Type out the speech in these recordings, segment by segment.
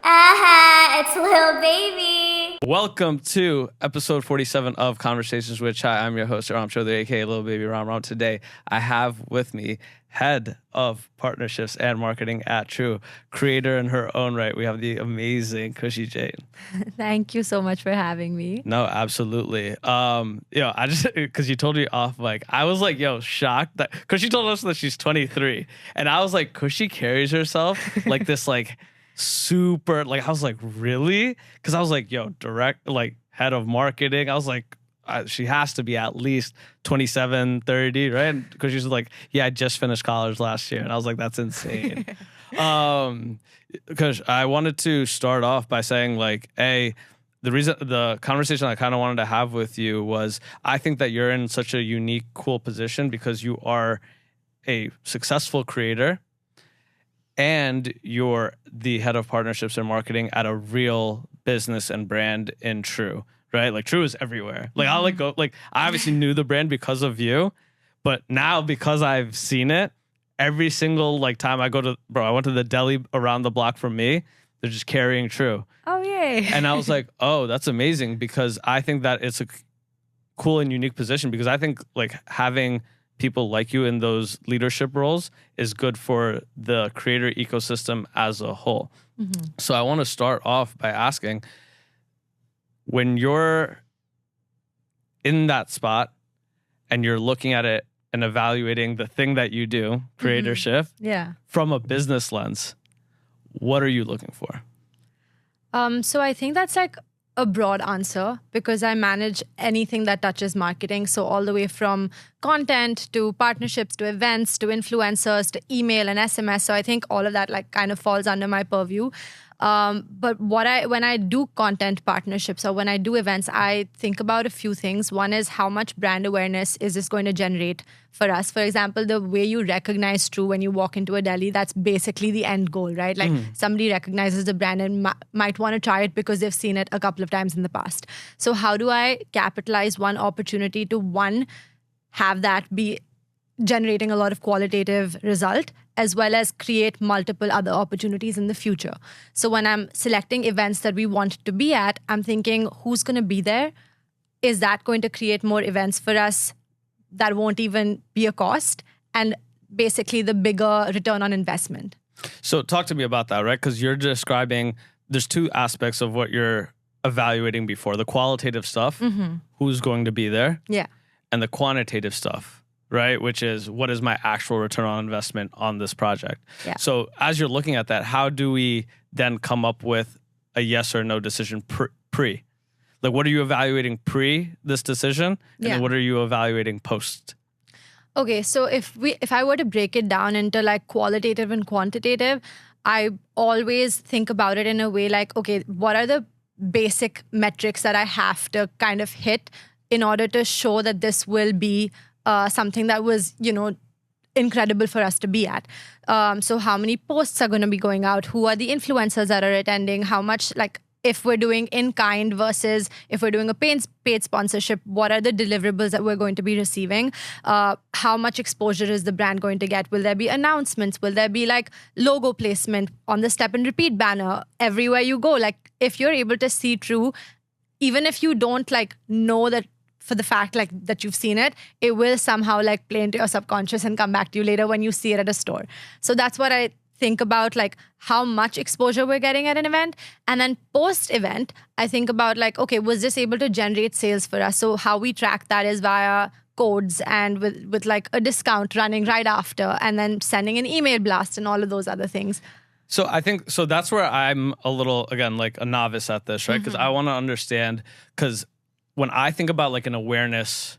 It's Lil Baby. Welcome to episode 47 of Conversations with Chai. I'm your host, Ihram Chowdhury, aka Lil Baby Ram. Today, I have with me head of partnerships and marketing at True, creator in her own right. We have the amazing Khushi Jain. Thank you so much for having me. No, absolutely. I just because you told me off, like I was like, shocked that because she told us that she's 23, and I was like, Khushi carries herself like this, like super, like I was like, really? Because I was like, direct, like head of marketing. I was like, she has to be at least 27, 30, right? Because she's like, I just finished college last year, and I was like, that's insane. Because I wanted to start off by saying like, the conversation I kind of wanted to have with you was I think that you're in such a unique, cool position because you are a successful creator and you're the head of partnerships and marketing at a real business and brand in True, right? Like True is everywhere. Like I obviously knew the brand because of you, but now because I've seen it, every single like time I went to the deli around the block from me, they're just carrying True. Oh, yay. And I was like, oh, that's amazing, because I think that it's a cool and unique position, because I think like having people like you in those leadership roles is good for the creator ecosystem as a whole. Mm-hmm. So I want to start off by asking, when you're in that spot and you're looking at it and evaluating the thing that you do, creatorship, from a business lens, what are you looking for? So I think that's like a broad answer because I manage anything that touches marketing. So all the way from content to partnerships to events to influencers to email and SMS. So I think all of that like kind of falls under my purview. But when I do content partnerships or when I do events, I think about a few things. One is how much brand awareness is this going to generate for us? For example, the way you recognize True when you walk into a deli, that's basically the end goal, right? Like somebody recognizes the brand and might want to try it because they've seen it a couple of times in the past. So how do I capitalize one opportunity to have that be generating a lot of qualitative result, as well as create multiple other opportunities in the future. So when I'm selecting events that we want to be at, I'm thinking, who's going to be there? Is that going to create more events for us that won't even be a cost? And basically the bigger return on investment. So talk to me about that, right? Because you're describing, there's two aspects of what you're evaluating before. The qualitative stuff, who's going to be there? Yeah. And the quantitative stuff, right? Which is, what is my actual return on investment on this project? Yeah. So as you're looking at that, how do we then come up with a yes or no decision pre? Like, what are you evaluating pre this decision? And then what are you evaluating post? Okay, so if I were to break it down into like qualitative and quantitative, I always think about it in a way like, okay, what are the basic metrics that I have to kind of hit in order to show that this will be something that was, incredible for us to be at. So how many posts are going to be going out? Who are the influencers that are attending? How much, like, if we're doing in-kind versus if we're doing a paid sponsorship, what are the deliverables that we're going to be receiving? How much exposure is the brand going to get? Will there be announcements? Will there be like logo placement on the step and repeat banner everywhere you go? Like, if you're able to see True, even if you don't like know that for the fact like that you've seen it, it will somehow like play into your subconscious and come back to you later when you see it at a store. So that's what I think about, like how much exposure we're getting at an event. And then post-event, I think about like, okay, was this able to generate sales for us? So how we track that is via codes and with like a discount running right after, and then sending an email blast and all of those other things. So I think, so that's where I'm a little, again, like a novice at this, right? Because I want to understand, because when I think about like an awareness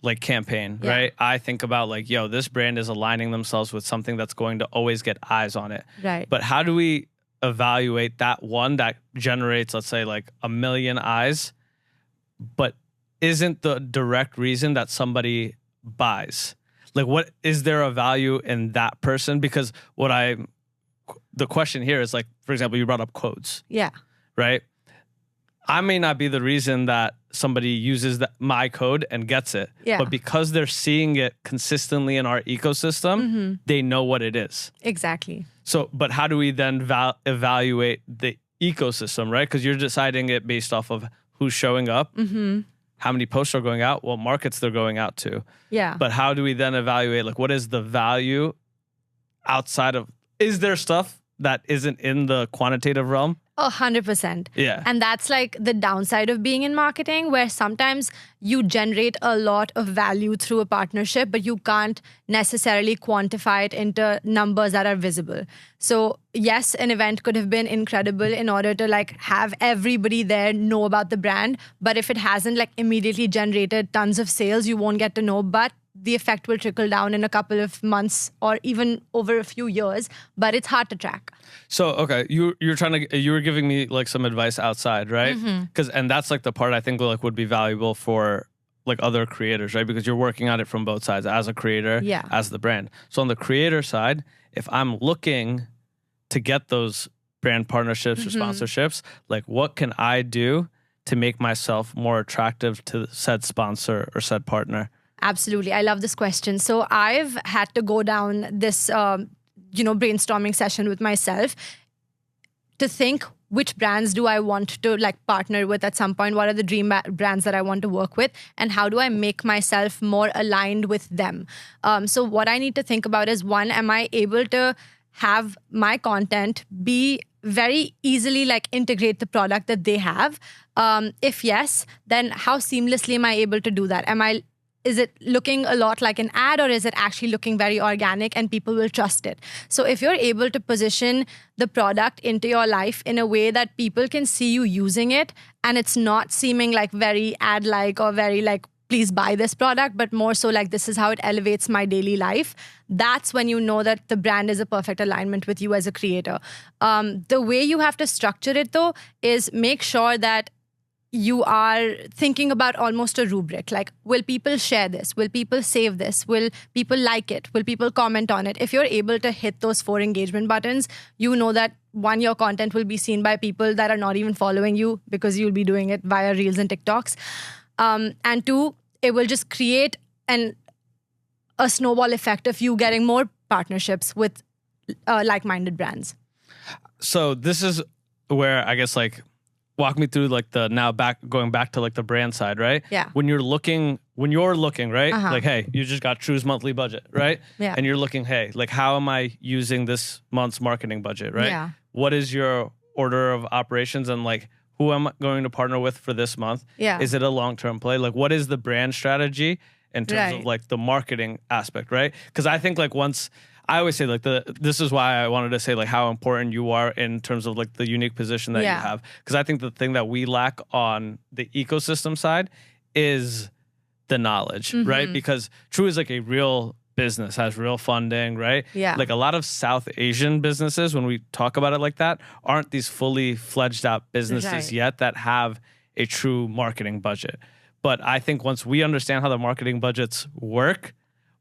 like campaign, right? I think about like, this brand is aligning themselves with something that's going to always get eyes on it. Right. But how do we evaluate that one that generates, let's say, like 1 million eyes, but isn't the direct reason that somebody buys? Like, what is there a value in that person? Because the question here is like, for example, you brought up codes. Yeah. Right? I may not be the reason that somebody uses my code and gets it, but because they're seeing it consistently in our ecosystem, they know what it is. Exactly. So, but how do we then evaluate the ecosystem, right? Because you're deciding it based off of who's showing up, how many posts are going out, what markets they're going out to. Yeah. But how do we then evaluate, like, what is the value outside of, is there stuff that isn't in the quantitative realm? 100%. Yeah. And that's like the downside of being in marketing, where sometimes you generate a lot of value through a partnership, but you can't necessarily quantify it into numbers that are visible. So yes, an event could have been incredible in order to like have everybody there know about the brand. But if it hasn't like immediately generated tons of sales, you won't get to know. But the effect will trickle down in a couple of months or even over a few years, but it's hard to track. So, okay, you were giving me like some advice outside, right? And that's like the part I think like would be valuable for like other creators, right? Because you're working on it from both sides, as a creator, as the brand. So on the creator side, if I'm looking to get those brand partnerships or sponsorships, like what can I do to make myself more attractive to said sponsor or said partner? Absolutely. I love this question. So I've had to go down this, brainstorming session with myself to think which brands do I want to like partner with at some point? What are the dream brands that I want to work with? And how do I make myself more aligned with them? So what I need to think about is, one, am I able to have my content be very easily like integrate the product that they have? If yes, then how seamlessly am I able to do that? Is it looking a lot like an ad, or is it actually looking very organic and people will trust it? So if you're able to position the product into your life in a way that people can see you using it, and it's not seeming like very ad-like or very like, please buy this product, but more so like, this is how it elevates my daily life, that's when you know that the brand is a perfect alignment with you as a creator. The way you have to structure it though is make sure that you are thinking about almost a rubric. Like, will people share this? Will people save this? Will people like it? Will people comment on it? If you're able to hit those 4 engagement buttons, you know that, one, your content will be seen by people that are not even following you because you'll be doing it via Reels and TikToks. And 2, it will just create a snowball effect of you getting more partnerships with like-minded brands. So this is where I guess like, walk me through like going back to like the brand side, right? Yeah. When you're looking, right? Like, hey, you just got True's monthly budget, right? Yeah. And you're looking, hey, like how am I using this month's marketing budget, right? Yeah. What is your order of operations, and like who am I going to partner with for this month? Yeah. Is it a long-term play? Like what is the brand strategy in terms of like the marketing aspect, right? Because I think like I always say like this is why I wanted to say like how important you are in terms of like the unique position that you have. Because I think the thing that we lack on the ecosystem side is the knowledge, right? Because True is like a real business, has real funding, right? Yeah. Like a lot of South Asian businesses, when we talk about it like that, aren't these fully fledged out businesses yet that have a true marketing budget. But I think once we understand how the marketing budgets work,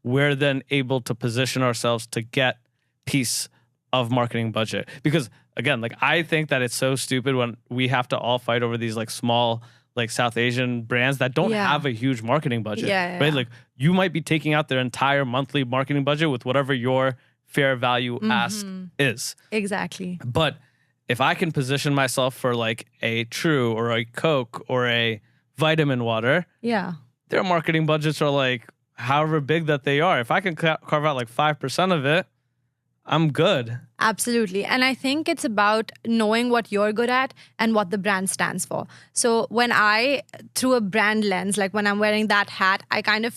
we're then able to position ourselves to get piece of marketing budget. Because again, like I think that it's so stupid when we have to all fight over these like small like South Asian brands that don't have a huge marketing budget, right? Like you might be taking out their entire monthly marketing budget with whatever your fair value ask is. Exactly. But if I can position myself for like a True or a Coke or a Vitamin Water, their marketing budgets are like however big that they are. If I can carve out like 5% of it, I'm good. Absolutely. And I think it's about knowing what you're good at and what the brand stands for. So when through a brand lens, like when I'm wearing that hat, I'm going to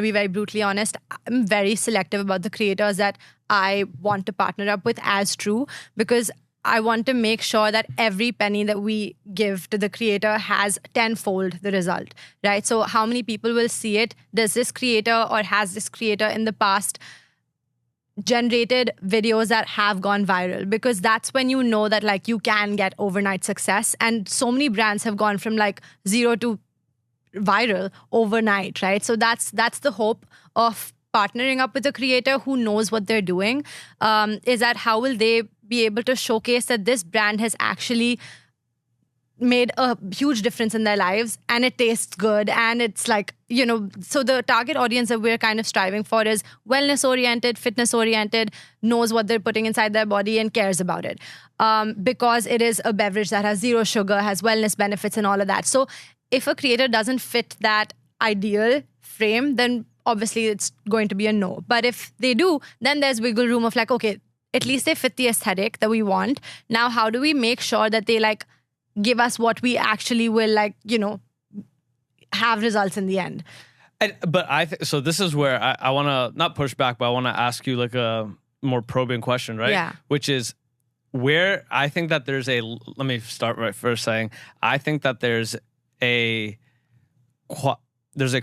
be very brutally honest. I'm very selective about the creators that I want to partner up with as True, because I want to make sure that every penny that we give to the creator has tenfold the result, right? So how many people will see it? Does this creator or has this creator in the past generated videos that have gone viral? Because that's when you know that like you can get overnight success. And so many brands have gone from like 0 to viral overnight, right? So that's the hope of partnering up with a creator who knows what they're doing, is that how will they be able to showcase that this brand has actually made a huge difference in their lives, and it tastes good, and it's like, so the target audience that we're kind of striving for is wellness oriented, fitness oriented, knows what they're putting inside their body and cares about it, because it is a beverage that has zero sugar, has wellness benefits and all of that. So if a creator doesn't fit that ideal frame, then obviously it's going to be a no. But if they do, then there's wiggle room of like, okay, at least they fit the aesthetic that we want. Now, how do we make sure that they like give us what we actually will like, have results in the end? But so this is where I want to not push back, but I want to ask you like a more probing question, right? Yeah. Which is where I think that there's let me start right first saying, I think that there's a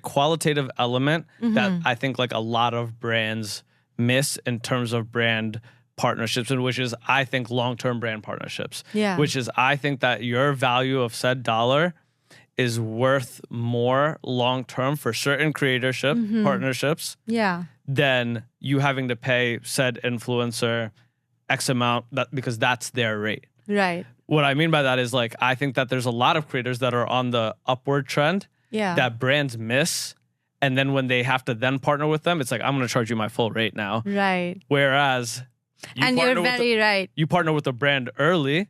qualitative element that I think like a lot of brands miss in terms of brand partnerships, and which is I think long-term brand partnerships. Yeah. Which is I think that your value of said dollar is worth more long-term for certain creatorship partnerships than you having to pay said influencer X amount because that's their rate. Right. What I mean by that is like I think that there's a lot of creators that are on the upward trend that brands miss. And then when they have to then partner with them, it's like, I'm going to charge you my full rate now. Right. Whereas you're very right. You partner with a brand early,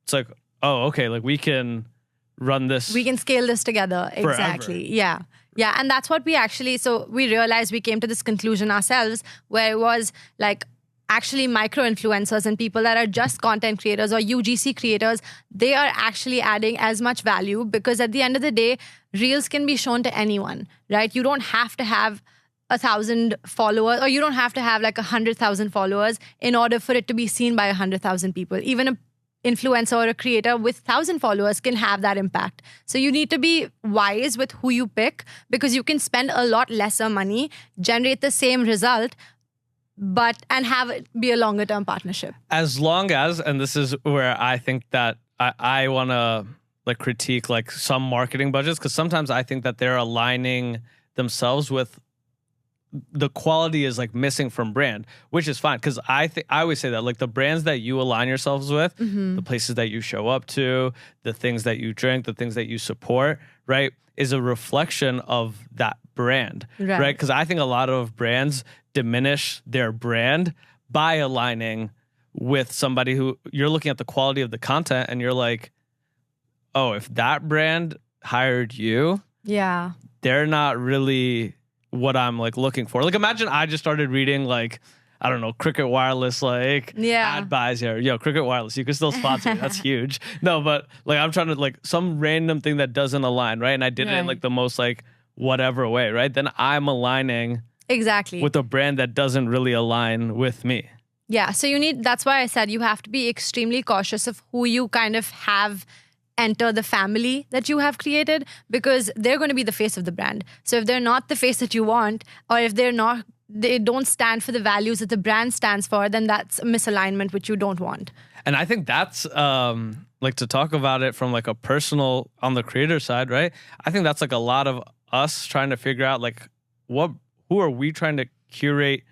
it's like, oh, okay, like we can run this. We can scale this together. Forever. Exactly. Yeah. Yeah. And that's what so we realized we came to this conclusion ourselves where it was like actually micro influencers and people that are just content creators or UGC creators, they are actually adding as much value because at the end of the day, reels can be shown to anyone, right? You don't have to have 1,000 followers, or you don't have to have like 100,000 followers in order for it to be seen by 100,000 people. Even an influencer or a creator with 1,000 followers can have that impact. So you need to be wise with who you pick because you can spend a lot lesser money, generate the same result, and have it be a longer term partnership. As long as, and this is where I think that I want to like critique like some marketing budgets, because sometimes I think that they're aligning themselves with the quality is like missing from brand, which is fine. Because I always say that like the brands that you align yourselves with, the places that you show up to, the things that you drink, the things that you support, right, is a reflection of that brand, right? Because I think a lot of brands diminish their brand by aligning with somebody who you're looking at the quality of the content and you're like, oh, if that brand hired you, they're not really what I'm like looking for. Like imagine I just started reading like, I don't know, Cricket Wireless, like ad buys here. Yo, Cricket Wireless, you can still sponsor me. That's huge. No, but like I'm trying to like some random thing that doesn't align, right? And I did it in like the most like whatever way, right? Then I'm aligning with a brand that doesn't really align with me. Yeah, so that's why I said you have to be extremely cautious of who you kind of have enter the family that you have created because they're going to be the face of the brand. So if they're not the face that you want, or if they don't stand for the values that the brand stands for, then that's a misalignment which you don't want. And I think that's like to talk about it from like a personal on the creator side, right? I think that's like a lot of us trying to figure out like who are we trying to curate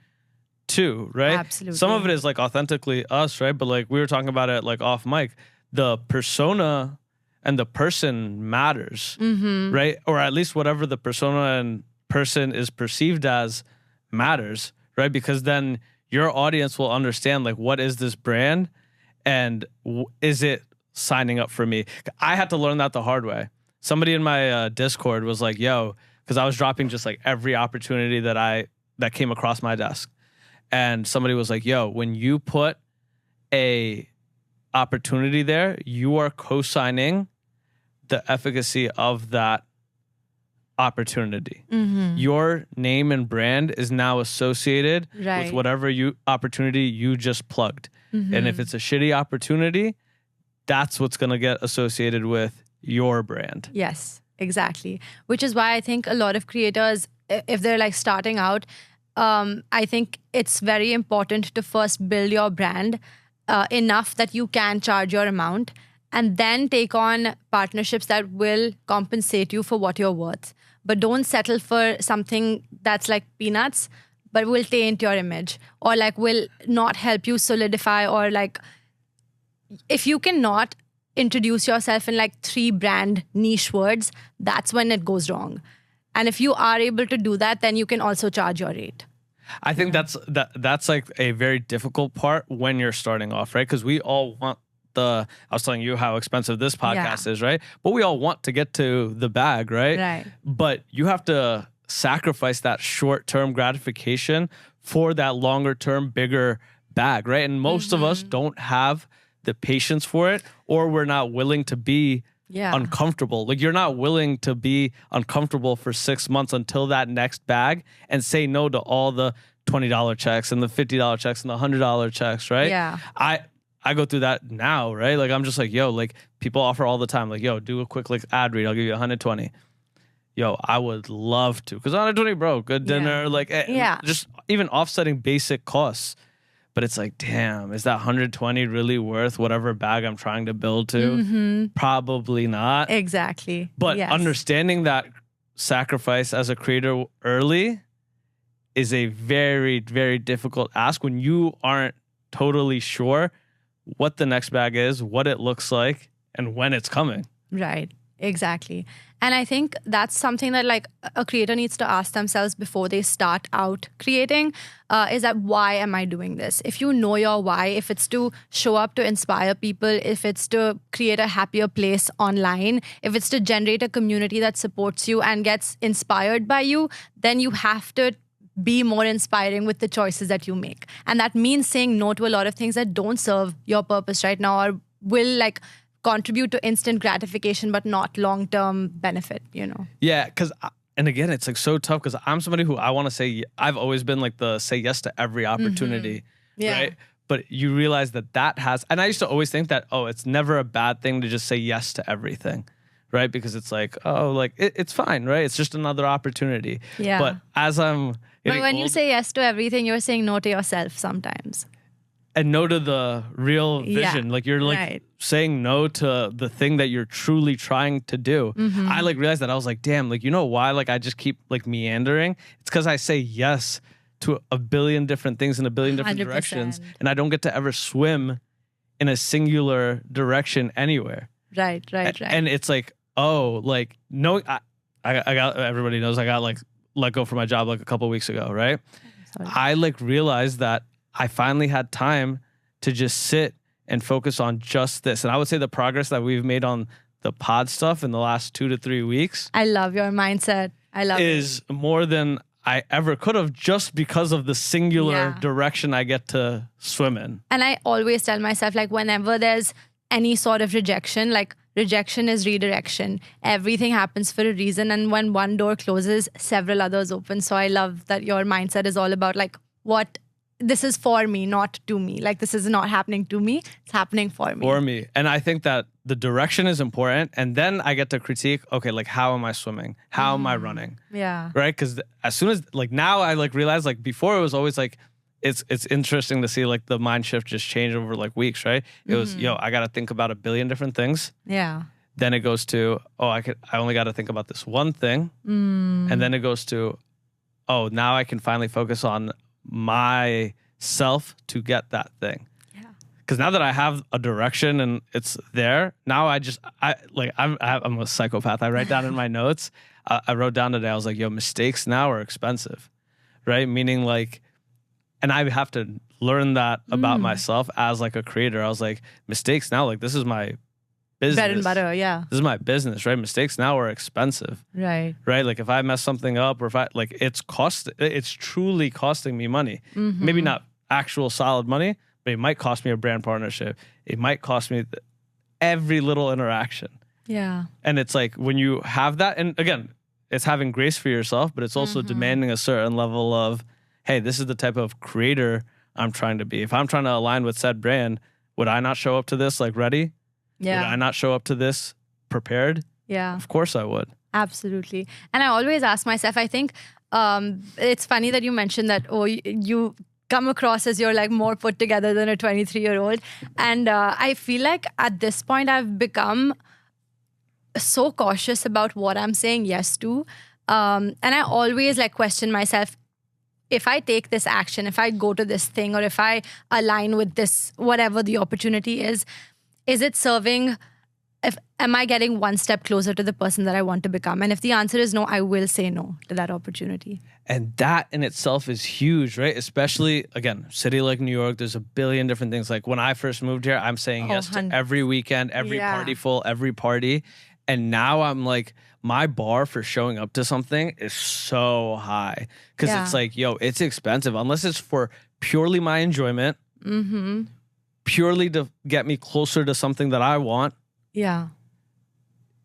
to, right? Absolutely. Some of it is like authentically us, right? But like we were talking about it like off mic, the persona and the person matters, right? Or at least whatever the persona and person is perceived as matters, right? Because then your audience will understand like what is this brand and is it signing up for me? I had to learn that the hard way. Somebody in my Discord was like, yo, because I was dropping just like every opportunity that came across my desk. And somebody was like, yo, when you put a opportunity there, you are co-signing the efficacy of that opportunity. Your name and brand is now associated with whatever opportunity you just plugged. And if it's a shitty opportunity, that's what's going to get associated with your brand. Yes, exactly. Which is why I think a lot of creators, if they're like starting out, I think it's very important to first build your brand enough that you can charge your amount and then take on partnerships that will compensate you for what you're worth. But don't settle for something that's like peanuts, but will taint your image or like will not help you solidify, or like if you cannot introduce yourself in like 3 brand niche words, that's when it goes wrong. And if you are able to do that, then you can also charge your rate. I think that's like a very difficult part when you're starting off, right? Because we all want I was telling you how expensive this podcast is, right? But we all want to get to the bag, right? Right. But you have to sacrifice that short-term gratification for that longer-term, bigger bag, right? And most of us don't have the patience for it, or we're not willing to be uncomfortable. Like you're not willing to be uncomfortable for 6 months until that next bag and say no to all the $20 checks and the $50 checks and the $100 checks, right? Yeah. I go through that now, right? Like I'm just like, yo, like people offer all the time, like, yo, do a quick like ad read. I'll give you 120. Yo, I would love to, because 120, bro, good dinner, like just even offsetting basic costs. But it's like, damn, is that 120 really worth whatever bag I'm trying to build to? Probably not. Exactly. But understanding that sacrifice as a creator early is a very, very difficult ask when you aren't totally sure what the next bag is, what it looks like, and when it's coming. Right. Exactly. And I think that's something that like a creator needs to ask themselves before they start out creating, is that why am I doing this? If you know your why, if it's to show up to inspire people, if it's to create a happier place online, if it's to generate a community that supports you and gets inspired by you, then you have to be more inspiring with the choices that you make. And that means saying no to a lot of things that don't serve your purpose right now or will like contribute to instant gratification but not long-term benefit, you know? Yeah, because, and again, it's like so tough because I'm somebody who I want to say, I've always been like the say yes to every opportunity, right? But you realize that has, and I used to always think that, oh, it's never a bad thing to just say yes to everything. Right? Because it's like, oh, like it's fine, right? It's just another opportunity. Yeah. But as I'm But when you say yes to everything, you're saying no to yourself sometimes. And no to the real vision. Like you're like saying no to the thing that you're truly trying to do. I like realized that I was like, damn, like, you know why? Like I just keep like meandering. It's because I say yes to a billion different things in a billion different 100%. directions. And I don't get to ever swim in a singular direction anywhere. Right. And it's like, oh, like, no, I got, everybody knows I got like let go from my job like a couple of weeks ago, right? I like realized that I finally had time to just sit and focus on just this. And I would say the progress that we've made on the pod stuff in the last 2 to 3 weeks. I love your mindset. I love is more than I ever could have just because of the singular direction I get to swim in. And I always tell myself, like, whenever there's any sort of rejection, like, rejection is redirection. Everything happens for a reason. And when one door closes, several others open. So I love that your mindset is all about like, what this is for me, not to me. Like this is not happening to me. It's happening for me. For me. And I think that the direction is important. And then I get to critique, okay, like how am I swimming? How am I running? Yeah. Right? Because as soon as like now I like realize like before it was always like, it's interesting to see like the mind shift just change over like weeks, right? It was, yo, I got to think about a billion different things. Yeah. Then it goes to, oh, I only got to think about this one thing. And then it goes to, oh, now I can finally focus on myself to get that thing. Yeah. Because now that I have a direction and it's there, now I'm a psychopath. I write down in my notes. I wrote down today. I was like, yo, mistakes now are expensive, right? Meaning like, and I have to learn that about myself as like a creator. I was like, mistakes now, like this is my business. Bread and butter, yeah. This is my business, right? Mistakes now are expensive. Right. Right? Like if I mess something up or if I like it's truly costing me money. Maybe not actual solid money, but it might cost me a brand partnership. It might cost me every little interaction. Yeah. And it's like when you have that, and again, it's having grace for yourself, but it's also demanding a certain level of, hey, this is the type of creator I'm trying to be. If I'm trying to align with said brand, would I not show up to this like ready? Yeah. Would I not show up to this prepared? Yeah. Of course I would. Absolutely. And I always ask myself, I think it's funny that you mentioned that, oh, you come across as you're like more put together than a 23-year-old. And I feel like at this point I've become so cautious about what I'm saying yes to. And I always like question myself, if I take this action, if I go to this thing, or if I align with this, whatever the opportunity is it serving am I getting one step closer to the person that I want to become? And if the answer is no, I will say no to that opportunity. And that in itself is huge, right? Especially, again, city like New York, there's a billion different things. Like when I first moved here, I'm saying yes to every weekend, every party full, every party. And now I'm like, my bar for showing up to something is so high. Because it's like, yo, it's expensive. Unless it's for purely my enjoyment, purely to get me closer to something that I want. Yeah.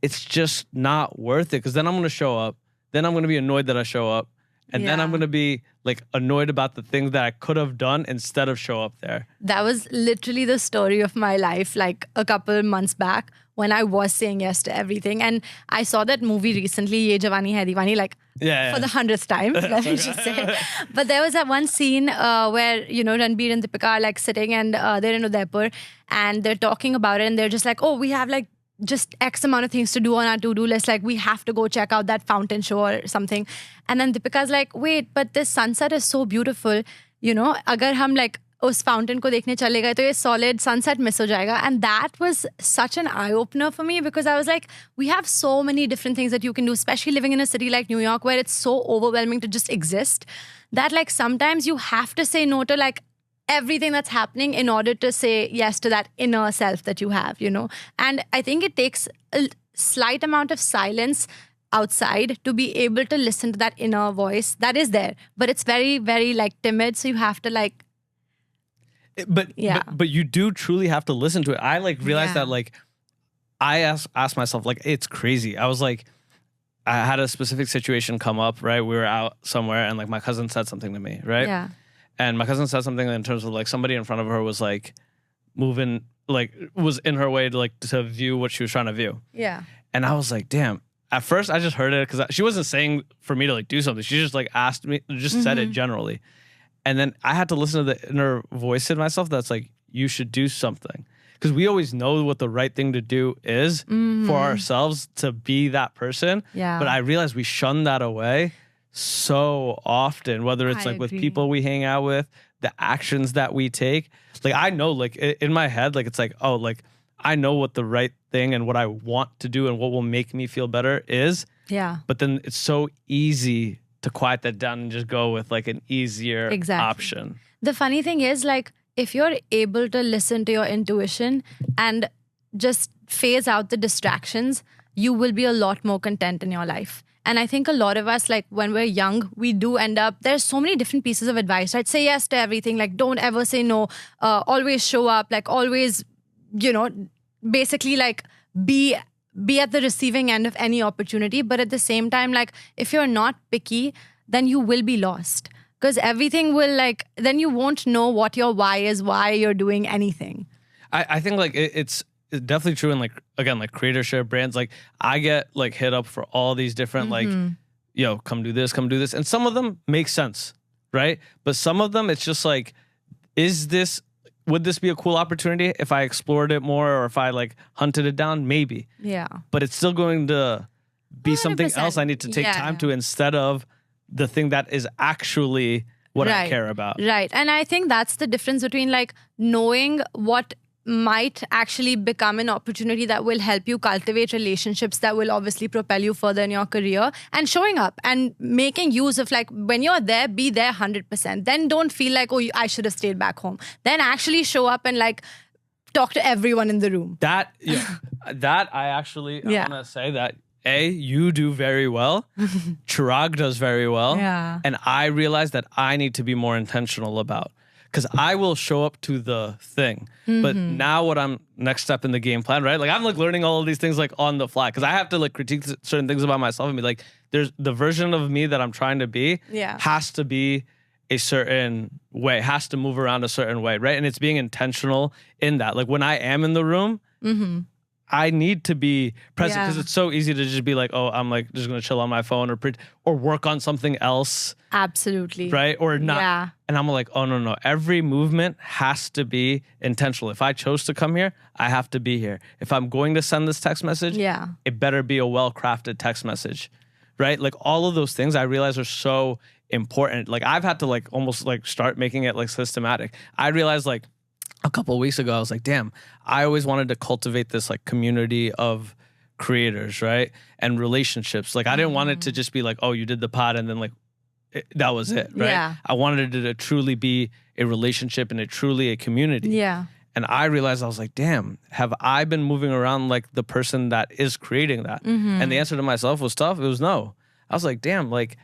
It's just not worth it. Because then I'm going to show up. Then I'm going to be annoyed that I show up. And then I'm going to be like annoyed about the things that I could have done instead of show up there. That was literally the story of my life, like a couple months back when I was saying yes to everything. And I saw that movie recently, Ye Jawani Hai Deewani, like for the 100th time, let me just say. But there was that one scene where, you know, Ranbir and Deepika are like sitting and they're in Udaipur and they're talking about it and they're just like, oh, we have like just X amount of things to do on our to-do list. Like we have to go check out that fountain show or something. And then Deepika's like, wait, but this sunset is so beautiful. You know, agar hum like us fountain ko dekhne chale gaye, to ye solid sunset miss ho jayega. And that was such an eye-opener for me because I was like, we have so many different things that you can do, especially living in a city like New York where it's so overwhelming to just exist that like sometimes you have to say no to like everything that's happening in order to say yes to that inner self that you have, you know. And I think it takes a slight amount of silence outside to be able to listen to that inner voice that is there, but it's very, very like timid, so you have to like but you do truly have to listen to it. I like realized that like I asked myself, like, it's crazy. I was like, I had a specific situation come up, right? We were out somewhere and like my cousin said something to me, right? Yeah. And my cousin said something in terms of like somebody in front of her was like moving, like was in her way to like to view what she was trying to view. Yeah. And I was like, damn. At first I just heard it because she wasn't saying for me to like do something. She just like asked me, just said it generally. And then I had to listen to the inner voice in myself that's like, you should do something. Because we always know what the right thing to do is for ourselves to be that person. Yeah. But I realized we shun that away so often, whether it's like with people we hang out with, the actions that we take. Like I know, like in my head, like it's like, oh, like I know what the right thing and what I want to do and what will make me feel better is. Yeah. But then it's so easy to quiet that down and just go with like an easier option. The funny thing is, like, if you're able to listen to your intuition and just phase out the distractions, you will be a lot more content in your life. And I think a lot of us, like when we're young, we do end up, there's so many different pieces of advice, right? Say yes to everything. Like don't ever say no. Always show up. Like always, you know, basically like be at the receiving end of any opportunity. But at the same time, like if you're not picky, then you will be lost. Because everything will like, then you won't know what your why is, why you're doing anything. I think like it's definitely true in like, again, like creatorship brands. Like I get like hit up for all these different like, yo, come do this. And some of them make sense, right? But some of them, it's just like, would this be a cool opportunity if I explored it more or if I like hunted it down? Maybe. Yeah. But it's still going to be 100%. something else I need to take time to instead of the thing that is actually what I care about. Right. And I think that's the difference between like knowing what might actually become an opportunity that will help you cultivate relationships that will obviously propel you further in your career, and showing up and making use of like when you're there, be there 100%. Then don't feel like, oh, I should have stayed back home. Then actually show up and like talk to everyone in the room. That I actually, I'm going to say that you do very well. Chirag does very well. Yeah. And I realized that I need to be more intentional about. Because I will show up to the thing. But now what I'm next step in the game plan, right? Like I'm like learning all of these things like on the fly. Because I have to like critique certain things about myself and be like, there's the version of me that I'm trying to be has to be a certain way, has to move around a certain way, right? And it's being intentional in that. Like when I am in the room, I need to be present because it's so easy to just be like, oh, I'm like just going to chill on my phone or work on something else. Absolutely. Right? Or not. Yeah. And I'm like, oh, no. Every movement has to be intentional. If I chose to come here, I have to be here. If I'm going to send this text message, it better be a well-crafted text message. Right? Like all of those things I realize are so important. Like I've had to like almost like start making it like systematic. I realized like a couple of weeks ago, I was like, damn, I always wanted to cultivate this like community of creators, right? And relationships. Like I didn't want it to just be like, oh, you did the pod and then like that was it, right? Yeah. I wanted it to truly be a relationship and truly a community. Yeah. And I realized, I was like, damn, have I been moving around like the person that is creating that? And the answer to myself was tough. It was no. I was like, damn, like,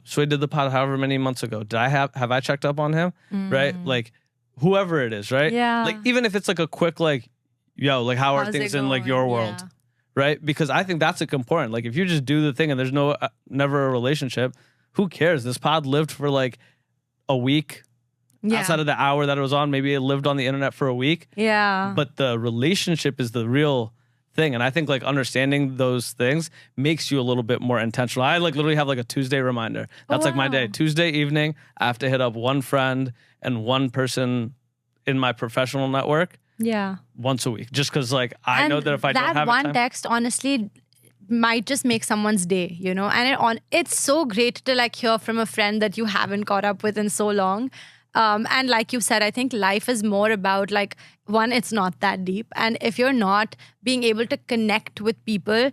so I did the pod however many months ago. Did I have I checked up on him? Right? Like, whoever it is, right? Yeah. Like, even if it's like a quick, like, yo, like, how are How's things it in like your going? world? Yeah. Right? Because I think that's like important. Like, if you just do the thing and there's no, never a relationship, who cares? This pod lived for like a week. Yeah. Outside of the hour that it was on, maybe it lived on the internet for a week. Yeah. But the relationship is the real thing. And I think like understanding those things makes you a little bit more intentional. I like literally have like a Tuesday reminder. That's like my day. Tuesday evening, I have to hit up one friend and one person in my professional network Yeah. once a week. Just because like I know that if I don't have that one time, text, honestly, might just make someone's day, you know. And it's so great to like hear from a friend that you haven't caught up with in so long. And like you said, I think life is more about like, one, it's not that deep. And if you're not being able to connect with people,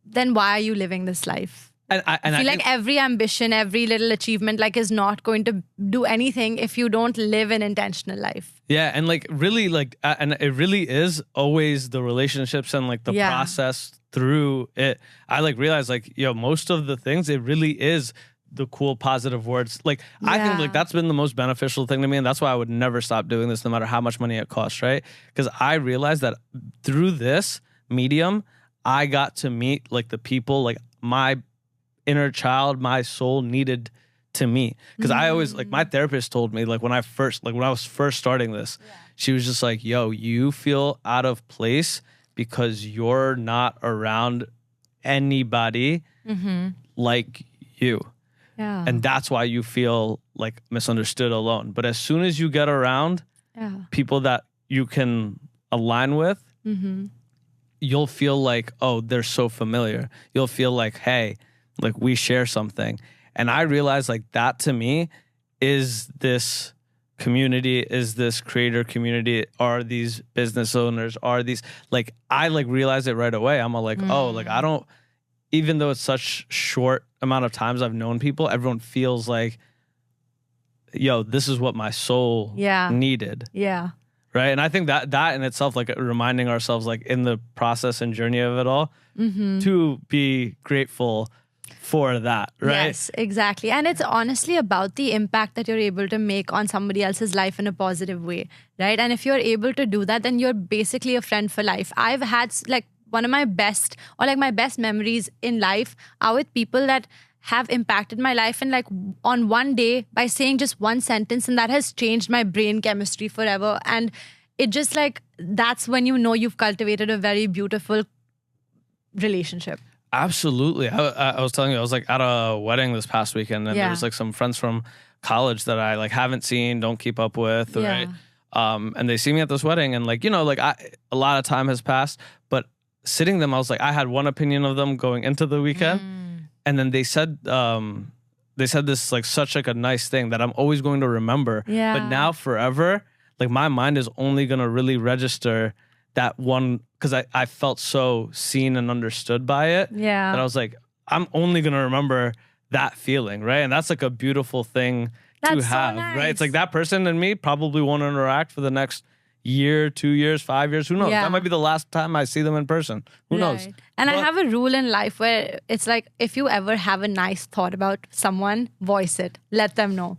then why are you living this life? and I I feel like every ambition, every little achievement, like is not going to do anything if you don't live an intentional life. yeah, and like really like, and it really is always the relationships and like the Yeah. process through it. I like realized like, yo, most of the things, it really is the cool positive words. Like I think Yeah. like that's been the most beneficial thing to me, and that's why I would never stop doing this no matter how much money it costs, right? Because I realized that through this medium, I got to meet like the people like my inner child, my soul needed to meet. Because I always like my therapist told me like when I was first starting this, she was just like, yo, you feel out of place because you're not around anybody like you. Yeah. And that's why you feel like misunderstood, alone. But as soon as you get around yeah. people that you can align with, you'll feel like, oh, they're so familiar. You'll feel like, hey, like we share something. And I realized like that to me is this community, is this creator community, are these business owners, are these like, I like realized it right away. I'm like, oh, like I don't, even though it's such short amount of times I've known people, everyone feels like, yo, this is what my soul needed. Yeah. Right. And I think that in itself, like reminding ourselves like in the process and journey of it all, to be grateful for that. Right. Yes, exactly. And it's honestly about the impact that you're able to make on somebody else's life in a positive way. Right. And if you're able to do that, then you're basically a friend for life. I've had like one of my best or like my best memories in life are with people that have impacted my life and like on one day by saying just one sentence, and that has changed my brain chemistry forever. And it just like, that's when you know you've cultivated a very beautiful relationship. Absolutely. I was telling you, I was like at a wedding this past weekend, and there was like some friends from college that I like haven't seen, don't keep up with, right? And they see me at this wedding, and like, you know, like a lot of time has passed, but sitting them, I was like, I had one opinion of them going into the weekend, and then they said this like such like a nice thing that I'm always going to remember. Yeah. But now forever, like my mind is only gonna really register that one, because I felt so seen and understood by it. Yeah. That I was like, I'm only gonna remember that feeling, right? And that's like a beautiful thing to That's so have, nice. right? It's like that person and me probably won't interact for the next year, 2 years, 5 years. Who knows? Yeah. That might be the last time I see them in person. Who knows? Right. And I But- have a rule in life where it's like, if you ever have a nice thought about someone, voice it. Let them know.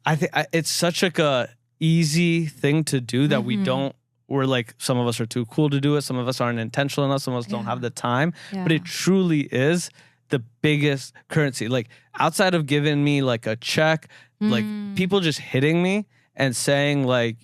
I think it's such like a easy thing to do that we don't. We're like, some of us are too cool to do it. Some of us aren't intentional enough. Some of us don't have the time. But it truly is the biggest currency. Like outside of giving me like a check, like people just hitting me and saying like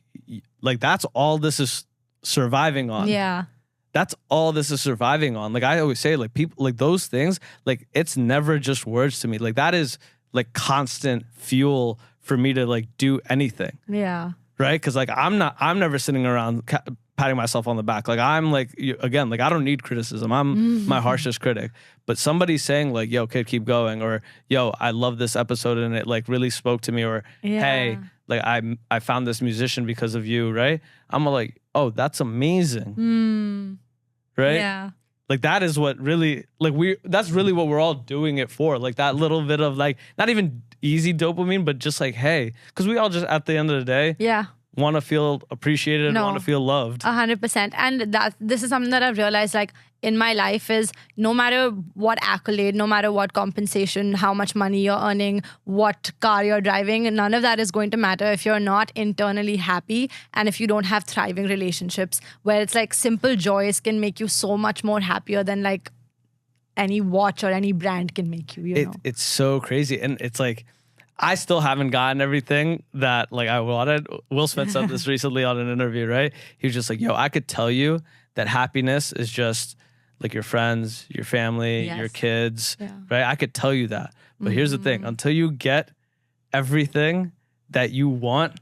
that's all this is surviving on. Yeah. That's all this is surviving on. Like I always say, like people, like those things, like it's never just words to me. Like that is like constant fuel for me to like do anything. Yeah. Right? Because like I'm never sitting around patting myself on the back. Like I'm like, again, like I don't need criticism. I'm my harshest critic. But somebody saying like, yo, kid, keep going. Or, yo, I love this episode and it like really spoke to me. Or, hey, like I found this musician because of you, right? I'm like, oh, that's amazing. Right? Yeah. Like that is what really that's really what we're all doing it for. Like that little bit of like not even easy dopamine, but just like, hey, because we all just at the end of the day want to feel appreciated and want to feel loved. 100%. And this is something that I've realized like in my life is no matter what accolade, no matter what compensation, how much money you're earning, what car you're driving, none of that is going to matter if you're not internally happy and if you don't have thriving relationships where it's like simple joys can make you so much more happier than like any watch or any brand can make you, you know? It's so crazy. And it's like, I still haven't gotten everything that like I wanted. Will Smith said this recently on an interview, right? He was just like, yo, I could tell you that happiness is just like your friends, your family, your kids, right? I could tell you that. But here's the thing, until you get everything that you want,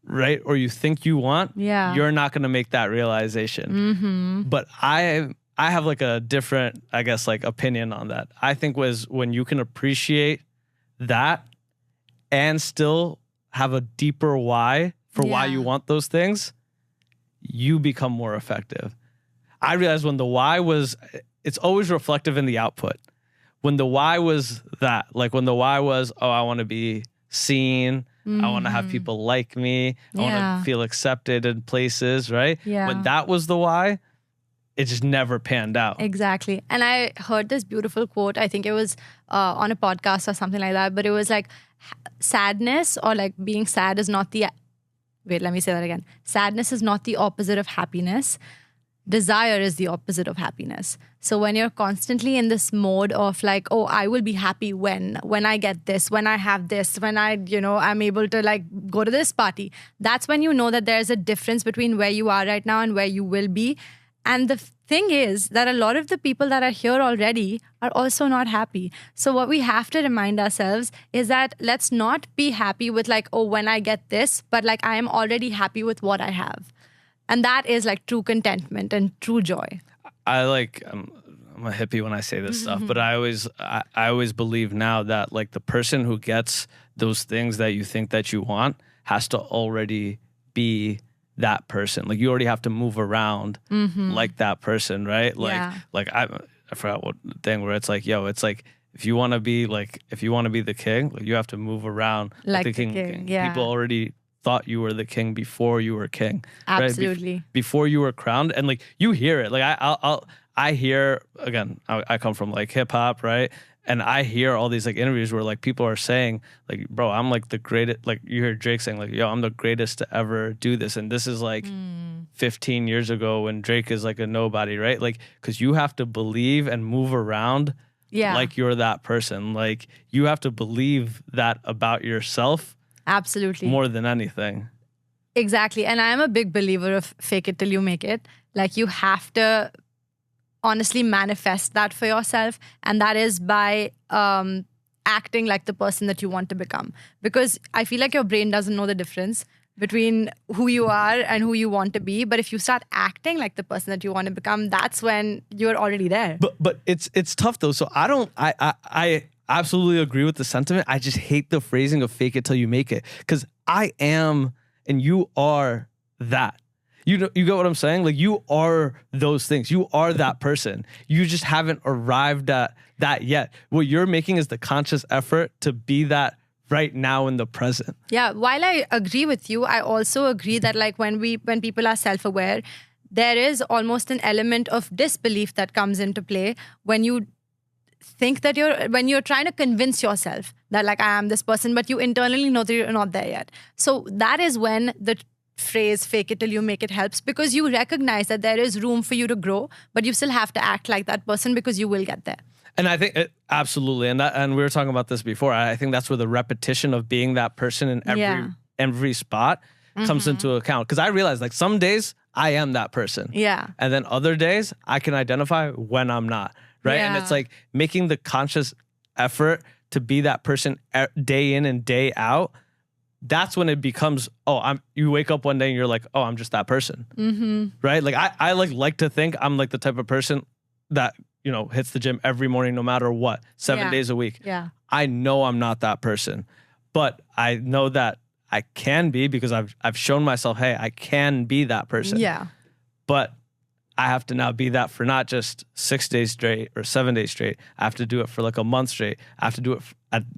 right? Or you think you want, you're not going to make that realization. But I have like a different, I guess, like opinion on that. I think was when you can appreciate that and still have a deeper why for why you want those things, you become more effective. I realized when the why was, it's always reflective in the output. When the why was that, like when the why was, oh, I want to be seen, I want to have people like me, I want to feel accepted in places, right? When that was the why, it just never panned out. Exactly. And I heard this beautiful quote. I think it was on a podcast or something like that. But it was like sadness or like being sad is not the... Wait, let me say that again. Sadness is not the opposite of happiness. Desire is the opposite of happiness. So when you're constantly in this mode of like, oh, I will be happy when I get this, when I have this, when I, I'm able to like go to this party. That's when you know that there's a difference between where you are right now and where you will be. And the thing is that a lot of the people that are here already are also not happy. So what we have to remind ourselves is that let's not be happy with like, oh, when I get this, but like I am already happy with what I have. And that is like true contentment and true joy. I'm a hippie when I say this stuff, but I always believe now that like the person who gets those things that you think that you want has to already be that person. Like you already have to move around like that person, right? Like I forgot what thing where it's like, yo, it's like if you want to be the king, like you have to move around like the king. Yeah. People already thought you were the king before you were king. Absolutely. Right? Before you were crowned, and like you hear it. Like I hear again. I come from like hip hop, right? And I hear all these like interviews where like people are saying like, bro, I'm like the greatest. Like you hear Drake saying like, yo, I'm the greatest to ever do this. And this is like 15 years ago when Drake is like a nobody, right? Like, cause you have to believe and move around like you're that person. Like you have to believe that about yourself. Absolutely. More than anything. Exactly. And I am a big believer of fake it till you make it. Like you have to honestly manifest that for yourself, and that is by acting like the person that you want to become, because I feel like your brain doesn't know the difference between who you are and who you want to be. But if you start acting like the person that you want to become, that's when you're already there. But it's tough though. So I absolutely agree with the sentiment. I just hate the phrasing of fake it till you make it, because I am and you are that. You get what I'm saying? Like you are those things. You are that person. You just haven't arrived at that yet. What you're making is the conscious effort to be that right now in the present. Yeah. While I agree with you, I also agree that like when people are self-aware, there is almost an element of disbelief that comes into play when you think that when you're trying to convince yourself that like I am this person, but you internally know that you're not there yet. So that is when the phrase fake it till you make it helps, because you recognize that there is room for you to grow, but you still have to act like that person because you will get there. And I think absolutely, and we were talking about this before. I think that's where the repetition of being that person in every spot comes into account. Because I realize like some days I am that person, and then other days I can identify when I'm not, right? And it's like making the conscious effort to be that person day in and day out. That's when it becomes, you wake up one day and you're like, oh, I'm just that person, right? Like I like to think I'm like the type of person that, hits the gym every morning, no matter what, 7 days a week. Yeah. I know I'm not that person, but I know that I can be because I've shown myself, hey, I can be that person. Yeah. But I have to now be that for not just 6 days straight or 7 days straight. I have to do it for like a month straight. I have to do it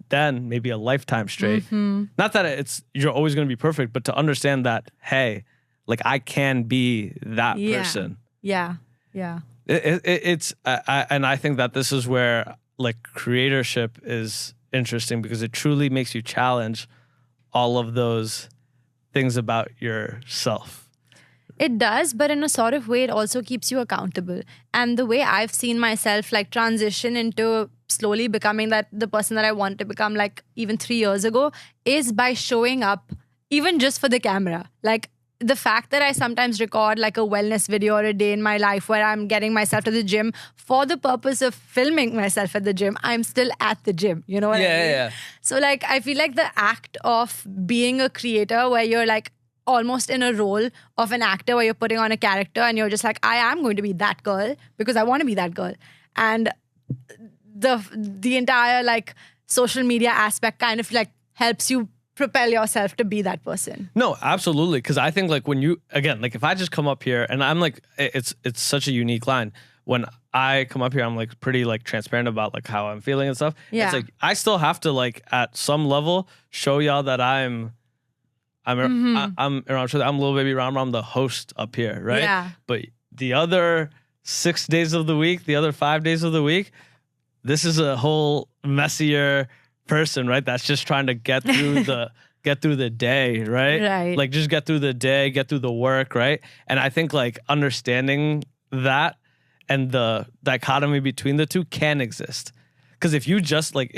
then maybe a lifetime straight. Mm-hmm. Not that you're always going to be perfect, but to understand that, hey, like I can be that person. Yeah. And I think that this is where like creatorship is interesting because it truly makes you challenge all of those things about yourself. It does, but in a sort of way, it also keeps you accountable. And the way I've seen myself like transition into slowly becoming the person that I want to become like even 3 years ago is by showing up even just for the camera. Like the fact that I sometimes record like a wellness video or a day in my life where I'm getting myself to the gym for the purpose of filming myself at the gym, I'm still at the gym. You know what I mean? Yeah. So like, I feel like the act of being a creator where you're like almost in a role of an actor where you're putting on a character and you're just like, I am going to be that girl because I want to be that girl. And the entire like social media aspect kind of like helps you propel yourself to be that person. No, absolutely. Because I think like when you, again, like if I just come up here and I'm like, it's such a unique line. When I come up here, I'm like pretty like transparent about like how I'm feeling and stuff. Yeah. It's like, I still have to like at some level show y'all that I'm Ihram Chowdhury. I'm Little Baby Ram Ram, the host up here, right? Yeah. But the other 6 days of the week, the other 5 days of the week, this is a whole messier person, right? That's just trying to get through the day, right? Right. Like just get through the day, get through the work, right? And I think like understanding that and the dichotomy between the two can exist. Because if you just like,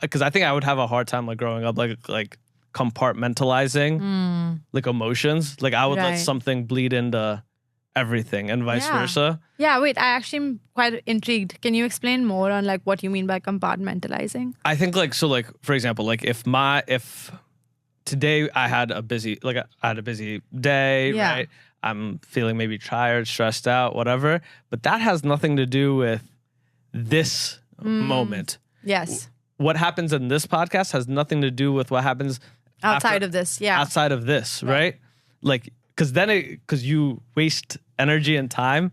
because I think I would have a hard time like growing up like compartmentalizing like emotions. Like I would let Right. something bleed into everything and vice versa. Yeah, wait, I actually am quite intrigued. Can you explain more on like what you mean by compartmentalizing? I think like, so like, for example, like if today I had a busy day, Yeah. right? I'm feeling maybe tired, stressed out, whatever, but that has nothing to do with this moment. Yes. What happens in this podcast has nothing to do with what happens Outside of this, yeah. outside of this, right? Like, because you waste energy and time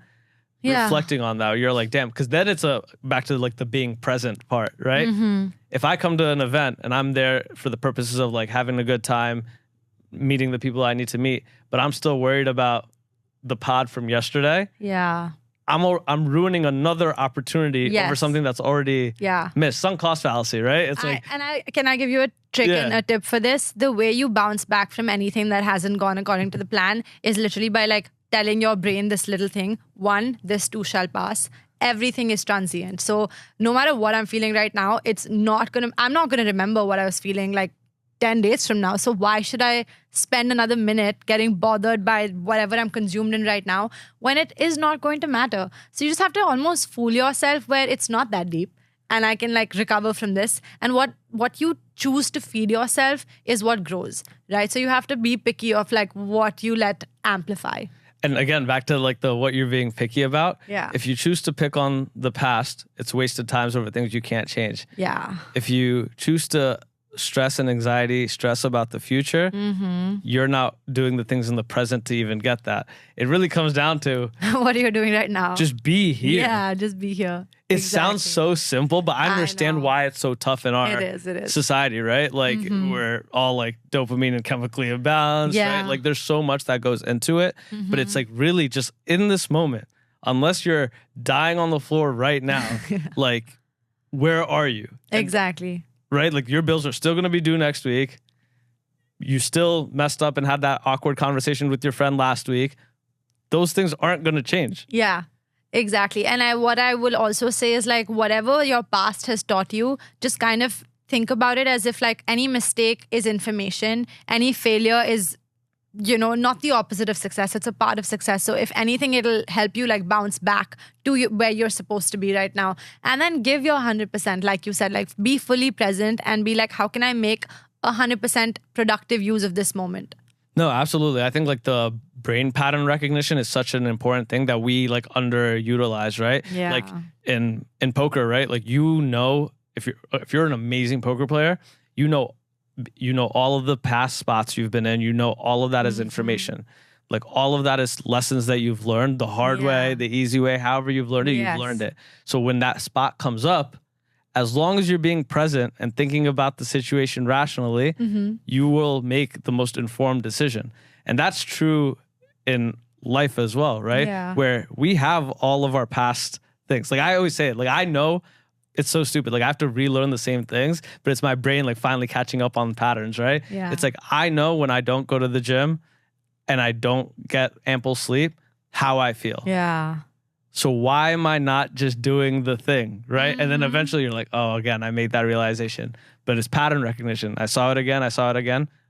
Yeah. reflecting on that. You're like, damn, because then it's back to like the being present part, right? Mm-hmm. If I come to an event and I'm there for the purposes of like having a good time, meeting the people I need to meet, but I'm still worried about the pod from yesterday, Yeah. I'm ruining another opportunity Yes. over something that's already Yeah. missed. Sunk cost fallacy, right? It's like, Can I give you a trick and Yeah. a tip for this? The way you bounce back from anything that hasn't gone according to the plan is literally by like telling your brain this little thing. 1, this too shall pass. Everything is transient. So no matter what I'm feeling right now, I'm not gonna remember what I was feeling like 10 days from now. So why should I spend another minute getting bothered by whatever I'm consumed in right now when it is not going to matter? So you just have to almost fool yourself where it's not that deep and I can like recover from this. And what you choose to feed yourself is what grows, right? So you have to be picky of like what you let amplify. and again, back to like what you're being picky about. Yeah. If you choose to pick on the past, it's wasted times over things you can't change. Yeah. If you choose to stress and anxiety, stress about the future, you're not doing the things in the present to even get that. It really comes down to What are you doing right now? just be here. Yeah, just be here. It sounds so simple, but I understand know. why it's so tough in our It is. society, right? Like we're all like dopamine and chemically imbalanced, Yeah. right? Like there's so much that goes into it, but it's like really just in this moment, unless you're dying on the floor right now, like where are you? Exactly. Right? Like your bills are still going to be due next week. You still messed up and had that awkward conversation with your friend last week. Those things aren't going to change. Yeah, exactly. And what I will also say is like whatever your past has taught you, just kind of think about it as if like any mistake is information, any failure is, not the opposite of success. It's a part of success. So if anything, it'll help you like bounce back to where you're supposed to be right now. And then give your 100%, like you said, like be fully present and be like, how can I make 100% productive use of this moment? No, absolutely. I think like the brain pattern recognition is such an important thing that we like underutilize, right? Yeah. Like in poker, right? Like if you're an amazing poker player, you know all of the past spots you've been in. You know all of that is information. Like all of that is lessons that you've learned the hard way, the easy way, however you've learned it, you've learned it. So when that spot comes up, as long as you're being present and thinking about the situation rationally, you will make the most informed decision. And that's true in life as well, right? Yeah. Where we have all of our past things. Like I always say it, like I know it's so stupid. Like I have to relearn the same things, but it's my brain like finally catching up on patterns, right? Yeah. It's like I know when I don't go to the gym and I don't get ample sleep, how I feel. Yeah. So why am I not just doing the thing, right? And then eventually you're like, oh, again, I made that realization. But it's pattern recognition. I saw it again.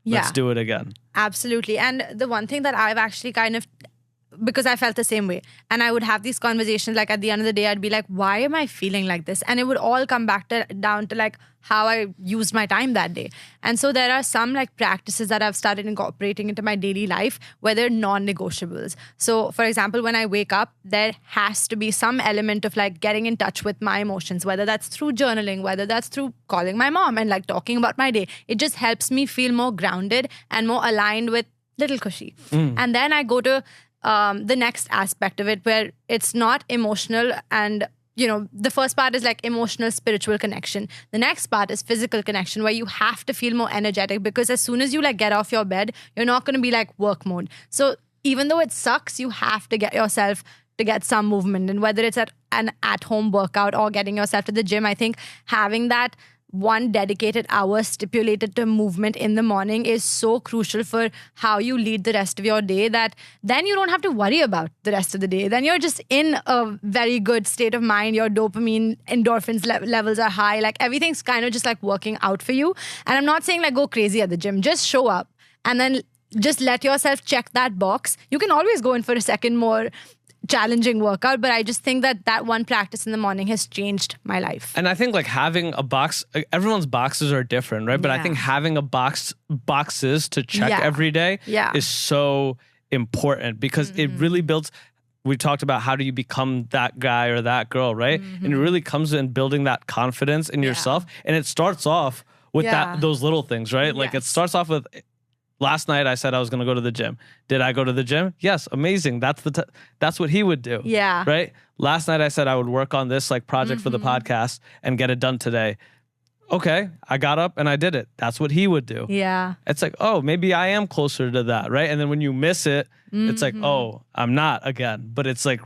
Let's do it again. Absolutely. And the one thing that I've actually kind of, because I felt the same way, and I would have these conversations, like at the end of the day, I'd be like, why am I feeling like this? And it would all come back down to like how I used my time that day. And so there are some like practices that I've started incorporating into my daily life where they're non-negotiables. So for example, when I wake up, there has to be some element of like getting in touch with my emotions, whether that's through journaling, whether that's through calling my mom and like talking about my day. It just helps me feel more grounded and more aligned with little Khushi. And then I go to the next aspect of it where it's not emotional, and the first part is like emotional spiritual connection. The next part is physical connection, where you have to feel more energetic, because as soon as you like get off your bed, you're not going to be like work mode. So even though it sucks, you have to get yourself to get some movement, and whether it's an at-home workout or getting yourself to the gym, I think having that one dedicated hour stipulated to movement in the morning is so crucial for how you lead the rest of your day, that then you don't have to worry about the rest of the day. Then you're just in a very good state of mind. Your dopamine, endorphins levels are high. Like everything's kind of just like working out for you. And I'm not saying like go crazy at the gym. Just show up and then just let yourself check that box. You can always go in for a second more challenging workout, but I just think that one practice in the morning has changed my life. And I think like having a box, everyone's boxes are different, right? But I think having boxes to check every day is so important, because it really builds. We talked about how do you become that guy or that girl, right? And it really comes in building that confidence in yourself, and it starts off with those little things, right? Like it starts off with, last night I said I was going to go to the gym. Did I go to the gym? Yes, amazing. That's what he would do. Yeah. Right? Last night I said I would work on this like project for the podcast and get it done today. Okay, I got up and I did it. That's what he would do. Yeah. It's like, oh, maybe I am closer to that, right? And then when you miss it, it's like, oh, I'm not again. But it's like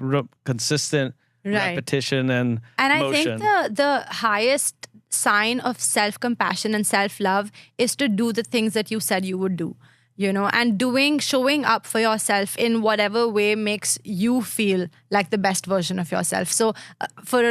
consistent repetition and motion. I think the highest sign of self-compassion and self-love is to do the things that you said you would do, and showing up for yourself in whatever way makes you feel like the best version of yourself. So for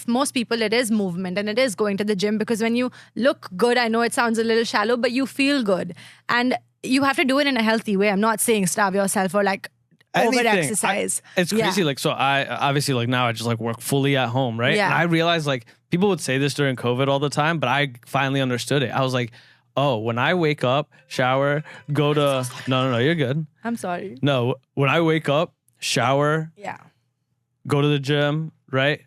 most people, it is movement and it is going to the gym, because when you look good, I know it sounds a little shallow, but you feel good, and you have to do it in a healthy way. I'm not saying starve yourself or like over exercise. It's crazy. Like, so I obviously like now I just like work fully at home, right? Yeah. And I realized like people would say this during COVID all the time, but I finally understood it. I was like, oh, when I wake up, shower, go to no, you're good. I'm sorry. No, when I wake up, shower, go to the gym, right?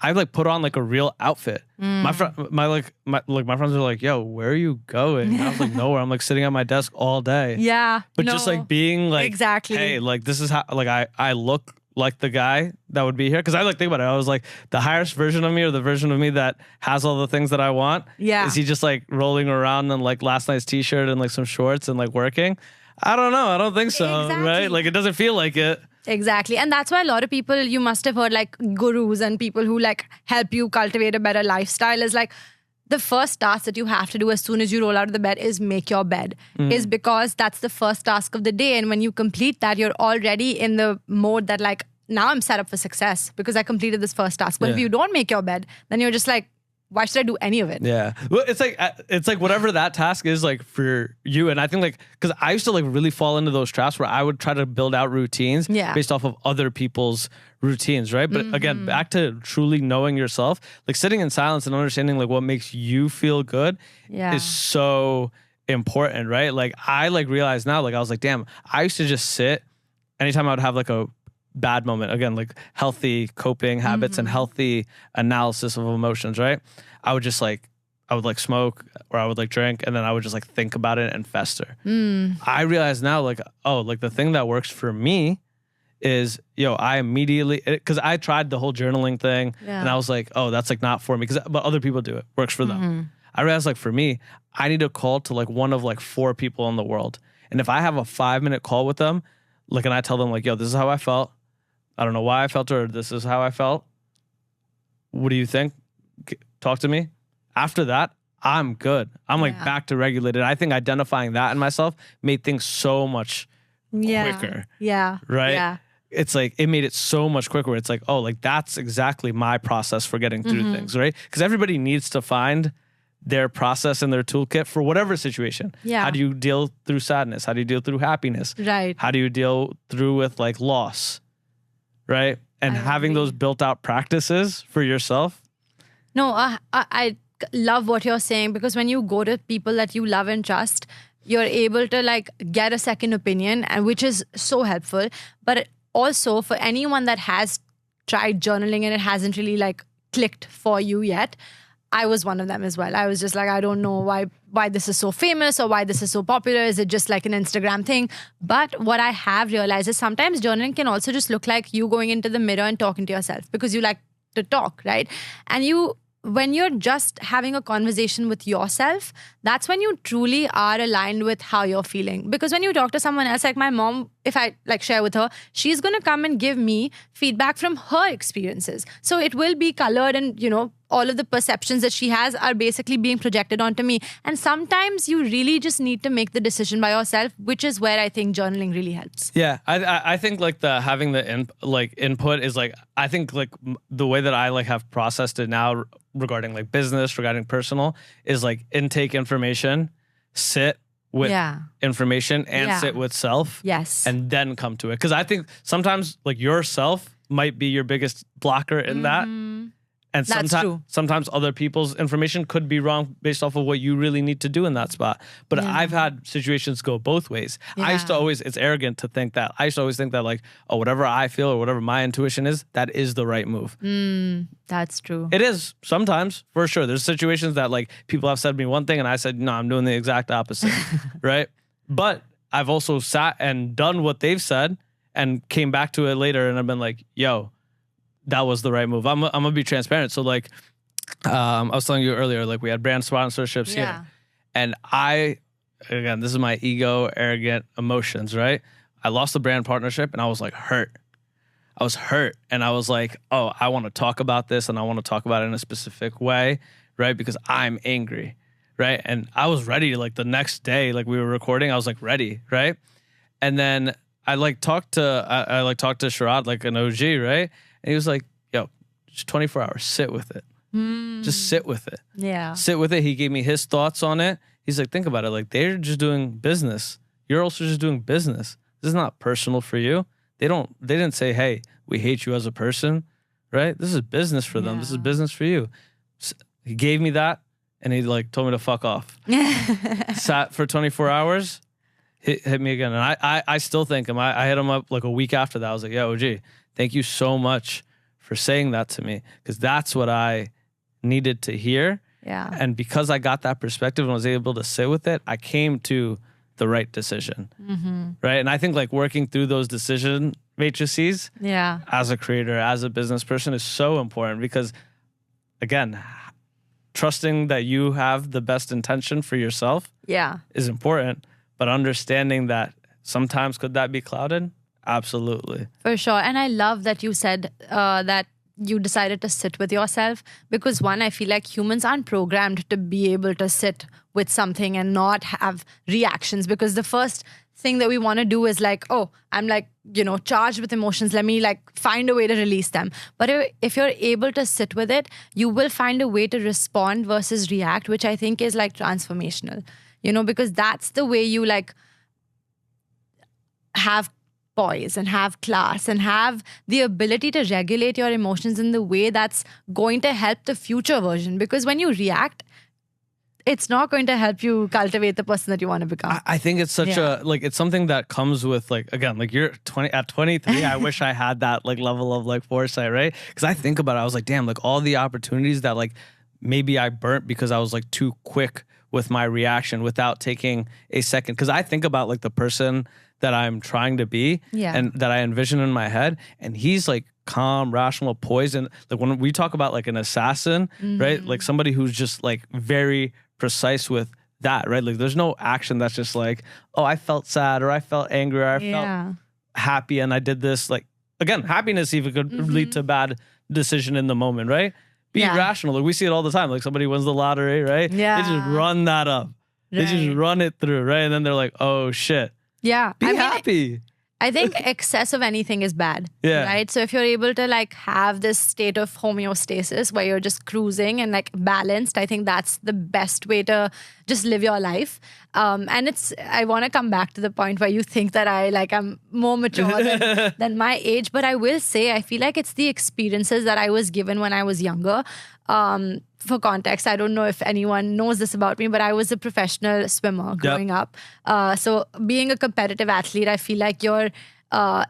I like put on like a real outfit. My friends are like, yo, where are you going? And I was like, nowhere. I'm like sitting at my desk all day. Yeah. But just like being like, exactly. Hey, like this is how like I look like the guy that would be here. Cause I like think about it. I was like the highest version of me, or the version of me that has all the things that I want. Yeah. Is he just like rolling around in like last night's t-shirt and like some shorts and like working? I don't know. I don't think so. Exactly. Right? Like it doesn't feel like it. Exactly. And that's why a lot of people, you must have heard like gurus and people who like help you cultivate a better lifestyle, is like the first task that you have to do as soon as you roll out of the bed is make your bed, is because that's the first task of the day. And when you complete that, you're already in the mode that like, now I'm set up for success because I completed this first task. But if you don't make your bed, then you're just like, why should I do any of it? Yeah. Well, it's like whatever that task is like for you. And I think like, cause I used to like really fall into those traps where I would try to build out routines based off of other people's routines. Right. But again, back to truly knowing yourself, like sitting in silence and understanding like what makes you feel good is so important. Right. Like I like realize now, like I was like, damn, I used to just sit anytime I would have like a bad moment, again, like healthy coping habits and healthy analysis of emotions, right? I would just like I would like smoke or I would like drink, and then I would just like think about it and fester. I realize now, like, oh, like the thing that works for me is, I immediately, because I tried the whole journaling thing, and I was like, oh, that's like not for me, but other people do it, works for them. I realized, like, for me, I need a call to like one of like 4 people in the world, and if I have a 5-minute call with them, like, and I tell them like, yo, this is how I felt. I don't know why I felt it, or this is how I felt. What do you think? Talk to me. After that, I'm good. I'm like back to regulated. I think identifying that in myself made things so much quicker. Yeah. Right? Yeah. It's like, it made it so much quicker. It's like, oh, like that's exactly my process for getting through things, right? Because everybody needs to find their process and their toolkit for whatever situation. Yeah. How do you deal through sadness? How do you deal through happiness? Right. How do you deal through with like loss? Right? And having those built out practices for yourself. No, I love what you're saying, because when you go to people that you love and trust, you're able to like get a second opinion, and which is so helpful. But also for anyone that has tried journaling and it hasn't really like clicked for you yet, I was one of them as well. I was just like, I don't know why this is so famous or why this is so popular. Is it just like an Instagram thing? But what I have realized is sometimes journaling can also just look like you going into the mirror and talking to yourself, because you like to talk, right? And when you're just having a conversation with yourself, that's when you truly are aligned with how you're feeling. Because when you talk to someone else, like my mom, if I like share with her, she's going to come and give me feedback from her experiences. So it will be colored, and, all of the perceptions that she has are basically being projected onto me. And sometimes you really just need to make the decision by yourself, which is where I think journaling really helps. Yeah, I think like having the input is like, I think like the way that I like have processed it now regarding like business, regarding personal, is like intake information, sit with information, and sit with self. Yes. And then come to it. Because I think sometimes like yourself might be your biggest blocker in that. And sometimes other people's information could be wrong based off of what you really need to do in that spot. But I've had situations go both ways. I used to always, it's arrogant to think that. I used to always think that like, oh, whatever I feel or whatever my intuition is, that is the right move. That's true. It is sometimes, for sure. There's situations that like people have said to me one thing and I said, no, I'm doing the exact opposite. Right? But I've also sat and done what they've said and came back to it later and I've been like, yo, that was the right move. I'm gonna be transparent. So like, I was telling you earlier, like we had brand sponsorships here, and again, this is my ego, arrogant emotions, right? I lost the brand partnership, and I was like hurt. I was hurt, and I was like, oh, I want to talk about this, and I want to talk about it in a specific way, right? Because I'm angry, right? And I was ready. Like the next day, like we were recording, I was like ready, right? And then I talked to Sharad, like an OG, right? And he was like, yo, just 24 hours, sit with it. Just sit with it. Yeah. Sit with it. He gave me his thoughts on it. He's like, think about it. Like, they're just doing business. You're also just doing business. This is not personal for you. They didn't say, hey, we hate you as a person, right? This is business for them. This is business for you. He gave me that, and he like told me to fuck off. Sat for 24 hours, hit me again. And I still thank him. I hit him up like a week after that. I was like, yeah, OG, thank you so much for saying that to me, because that's what I needed to hear. Yeah. And because I got that perspective and was able to sit with it, I came to the right decision. Right. And I think like working through those decision matrices as a creator, as a business person is so important, because again, trusting that you have the best intention for yourself is important, but understanding that sometimes could that be clouded? Absolutely. For sure. And I love that you said that you decided to sit with yourself, because one, I feel like humans aren't programmed to be able to sit with something and not have reactions, because the first thing that we want to do is like, oh, I'm like, charged with emotions. Let me like find a way to release them. But if you're able to sit with it, you will find a way to respond versus react, which I think is like transformational, because that's the way you like have poise and have class and have the ability to regulate your emotions in the way that's going to help the future version. Because when you react, it's not going to help you cultivate the person that you want to become. I think it's such it's something that comes with like, again, like you're 23, I wish I had that like level of like foresight, right? Because I think about it, I was like, damn, like all the opportunities that like maybe I burnt because I was like too quick with my reaction without taking a second. Because I think about like the person that I'm trying to be and that I envision in my head, and he's like calm, rational, poised. And like when we talk about like an assassin, right? Like somebody who's just like very precise with that, right? Like there's no action that's just like, oh, I felt sad or I felt angry or I felt happy and I did this. Like, again, happiness even could lead to bad decision in the moment, right? Be rational. Like we see it all the time. Like somebody wins the lottery, right? Yeah. They just run that up. They just run it through, right? And then they're like, oh shit. Yeah. Be happy. I think excess of anything is bad. Yeah. Right. So if you're able to like have this state of homeostasis where you're just cruising and like balanced, I think that's the best way to just live your life. And I want to come back to the point where you think that I'm more mature than my age. But I will say, I feel like it's the experiences that I was given when I was younger. For context, I don't know if anyone knows this about me, but I was a professional swimmer growing up. So being a competitive athlete, I feel like you're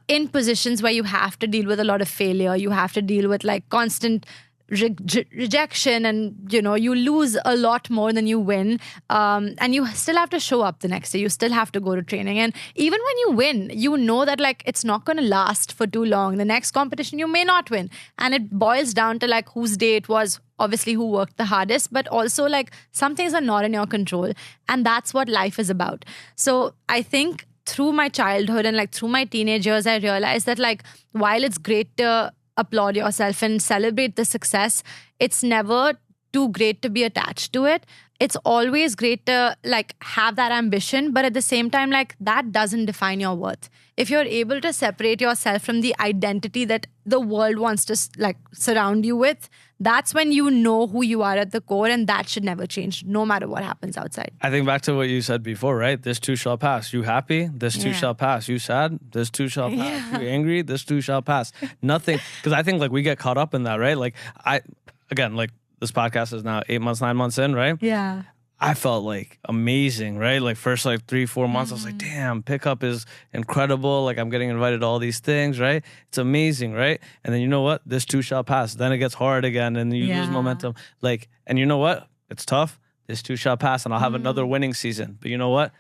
in positions where you have to deal with a lot of failure. You have to deal with like constant rejection, and you lose a lot more than you win, and you still have to show up the next day. You still have to go to training, and even when you win, you know that like it's not going to last for too long. The next competition you may not win, and it boils down to like whose day it was, obviously who worked the hardest, but also like some things are not in your control, and that's what life is about. So I think through my childhood and like through my teenage years, I realized that like while it's great to applaud yourself and celebrate the success, it's never too great to be attached to it. It's always great to like have that ambition, but at the same time, like that doesn't define your worth. If you're able to separate yourself from the identity that the world wants to like surround you with, that's when you know who you are at the core, and that should never change no matter what happens outside. I think back to what you said before, right? This too shall pass. You happy? This too shall pass. You sad? This too shall pass. You angry? This too shall pass. Nothing. Because I think like we get caught up in that, right? Like like this podcast is now 8 months, 9 months in, right? Yeah. I felt like amazing, right? Like first like 3-4 months, I was like, damn, pickup is incredible. Like I'm getting invited to all these things, right? It's amazing, right? And then you know what? This too shall pass. Then it gets hard again and you lose momentum. Like, and you know what? It's tough. This too shall pass, and I'll have another winning season. But you know what?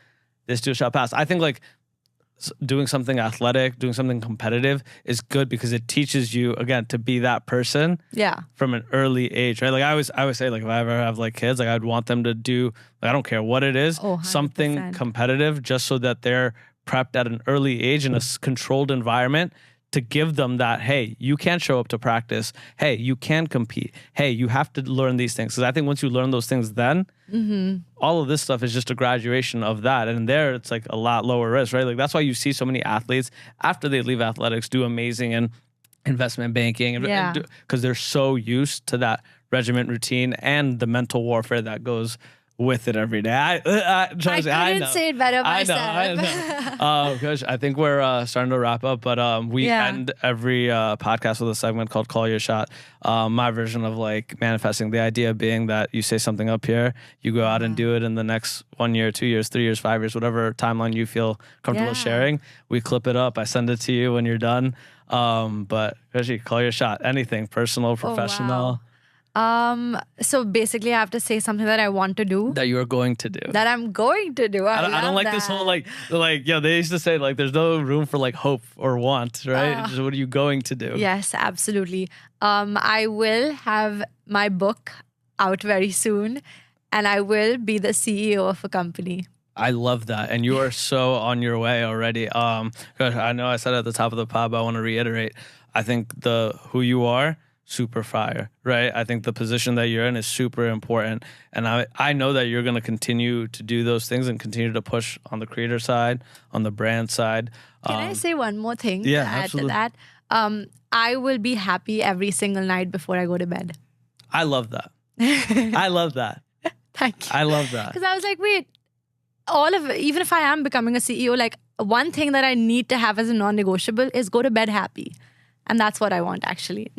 This too shall pass. I think like doing something athletic, doing something competitive is good because it teaches you, again, to be that person from an early age, right? Like I always say, like if I ever have like kids, like I'd want them to do, like, I don't care what it is, something competitive, just so that they're prepped at an early age in a controlled environment to give them that, hey, you can show up to practice. Hey, you can compete. Hey, you have to learn these things. Because I think once you learn those things, then all of this stuff is just a graduation of that. And there, it's like a lot lower risk, right? Like that's why you see so many athletes after they leave athletics do amazing in investment banking, because they're so used to that regiment routine and the mental warfare that goes with it every day. I couldn't say it better myself. I know. Gosh, I think we're starting to wrap up, but we end every podcast with a segment called Call Your Shot. My version of like manifesting, the idea being that you say something up here, you go out and do it in the next 1 year, 2 years, 3 years, 5 years, whatever timeline you feel comfortable sharing. We clip it up. I send it to you when you're done. But Khushi, call your shot. Anything, personal, professional. So basically I have to say something that I want to do. That you are going to do. That I'm going to do. I don't like this whole like, they used to say like there's no room for like hope or want, right? Just what are you going to do? Yes, absolutely. I will have my book out very soon, and I will be the CEO of a company. I love that. And you are so on your way already. Gosh, I know I said at the top of the pod, but I want to reiterate. I think who you are, super fire, right? I think the position that you're in is super important. And I know that you're going to continue to do those things and continue to push on the creator side, on the brand side. Can I say one more thing to add to that? I will be happy every single night before I go to bed. I love that. I love that. Thank you. I love that. Because I was like, wait, even if I am becoming a CEO, like one thing that I need to have as a non-negotiable is go to bed happy. And that's what I want, actually.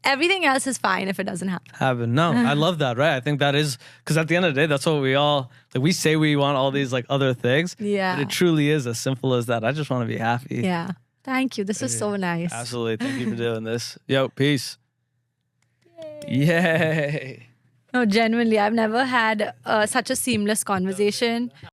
Everything else is fine if it doesn't happen. No, I love that, right? I think that is, because at the end of the day, that's what we all, like we say we want all these like other things. Yeah. But it truly is as simple as that. I just want to be happy. Yeah. Thank you. This was so nice. Absolutely. Thank you for doing this. Yo, peace. Yay. No, genuinely, I've never had such a seamless conversation.